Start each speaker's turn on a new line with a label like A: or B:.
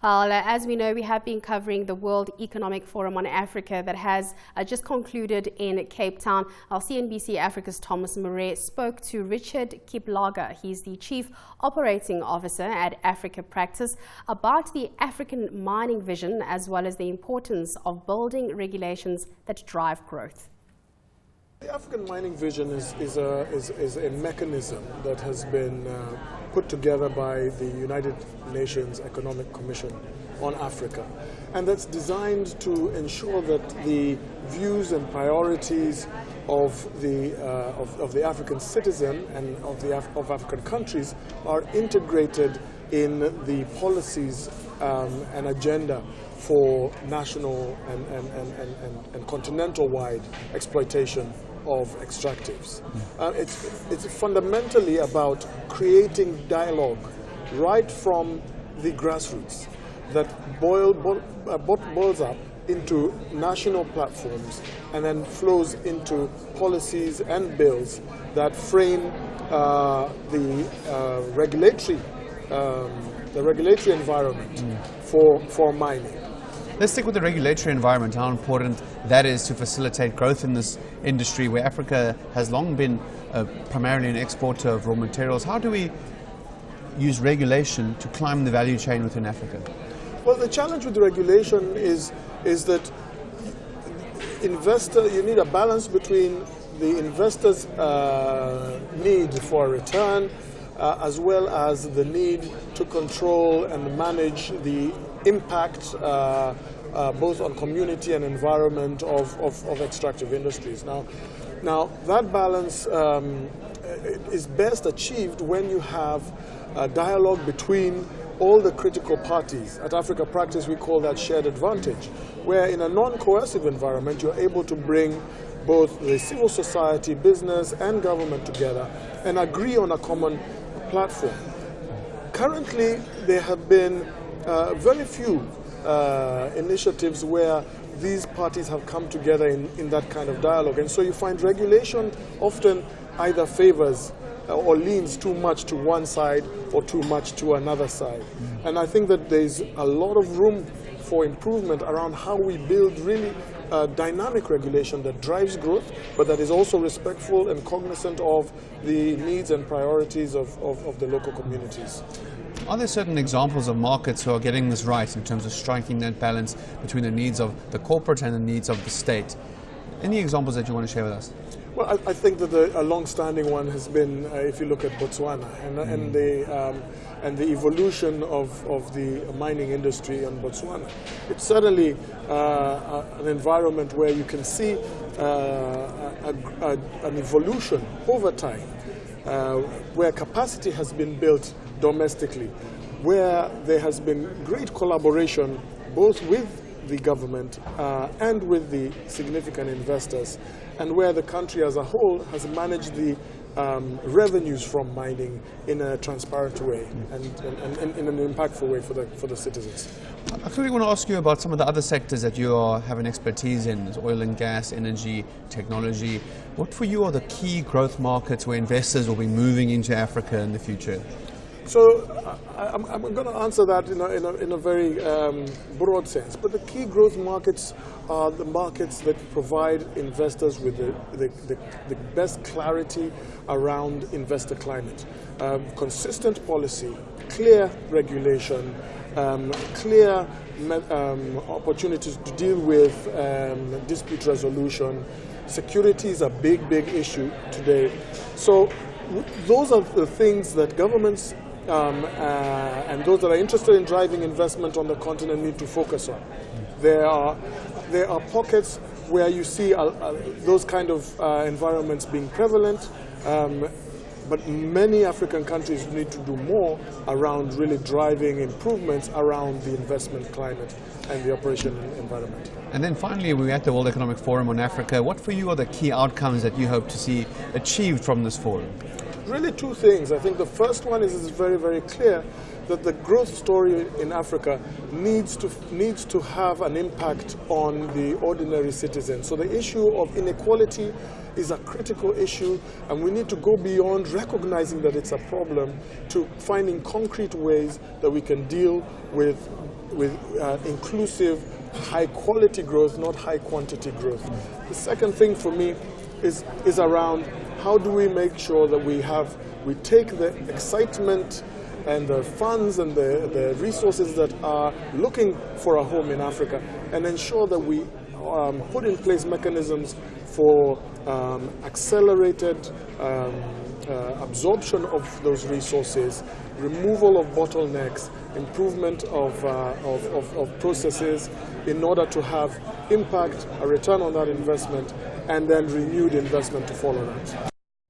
A: As we know, we have been covering the World Economic Forum on Africa that has just concluded in Cape Town. Our CNBC Africa's Thomas Murray spoke to Richard Kiplagat. He's the Chief Operating Officer at Africa Practice about the African mining vision as well as the importance of building regulations that drive growth.
B: The African mining vision is a mechanism that has been put together by the United Nations Economic Commission on Africa, and that's designed to ensure that the views and priorities of the African citizen and of African countries are integrated in the policies and agenda for national and continental-wide exploitation of extractives. It's fundamentally about creating dialogue right from the grassroots that boils up into national platforms and then flows into policies and bills that frame the regulatory environment for mining.
C: Let's stick with the regulatory environment, how important that is to facilitate growth in this industry where Africa has long been primarily an exporter of raw materials. How do we use regulation to climb the value chain within Africa?
B: Well, the challenge with regulation is that you need a balance between the investor's need for a return as well as the need to control and manage the impact both on community and environment of extractive industries. Now that balance is best achieved when you have a dialogue between all the critical parties. At Africa Practice, we call that shared advantage, where in a non-coercive environment, you're able to bring both the civil society, business, and government together and agree on a common platform. Currently, there have been very few initiatives where these parties have come together in that kind of dialogue. And so you find regulation often either favors or leans too much to one side or too much to another side. And I think that there's a lot of room for improvement around how we build really dynamic regulation that drives growth, but that is also respectful and cognizant of the needs and priorities of the local communities.
C: Are there certain examples of markets who are getting this right in terms of striking that balance between the needs of the corporate and the needs of the state? Any examples that you want to share with us?
B: Well, I think that a long-standing one has been, if you look at Botswana and the evolution of the mining industry in Botswana. It's certainly an environment where you can see an evolution over time, where capacity has been built domestically, where there has been great collaboration both with the government and with the significant investors, and where the country as a whole has managed the revenues from mining in a transparent way and in an impactful way for the citizens.
C: I actually want to ask you about some of the other sectors that you have an expertise in, oil and gas, energy, technology. What for you are the key growth markets where investors will be moving into Africa in the future?
B: So I'm going to answer that in a very broad sense. But the key growth markets are the markets that provide investors with the best clarity around investor climate. Consistent policy, clear regulation, clear opportunities to deal with dispute resolution. Security is a big issue today. So those are the things that governments and those that are interested in driving investment on the continent need to focus on. There are pockets where you see those kind of environments being prevalent, but many African countries need to do more around really driving improvements around the investment climate and the operation environment.
C: And then finally, we're at the World Economic Forum on Africa. What for you are the key outcomes that you hope to see achieved from this forum?
B: Really two things. I think the first one is very clear that the growth story in Africa needs to have an impact on the ordinary citizen. So the issue of inequality is a critical issue, and we need to go beyond recognizing that it's a problem to finding concrete ways that we can deal with inclusive, high-quality growth, not high-quantity growth. The second thing for me is around how do we make sure that we take the excitement and the funds and the resources that are looking for a home in Africa and ensure that we put in place mechanisms for accelerated absorption of those resources, removal of bottlenecks, improvement of processes in order to have impact, a return on that investment, and then renewed investment to follow that.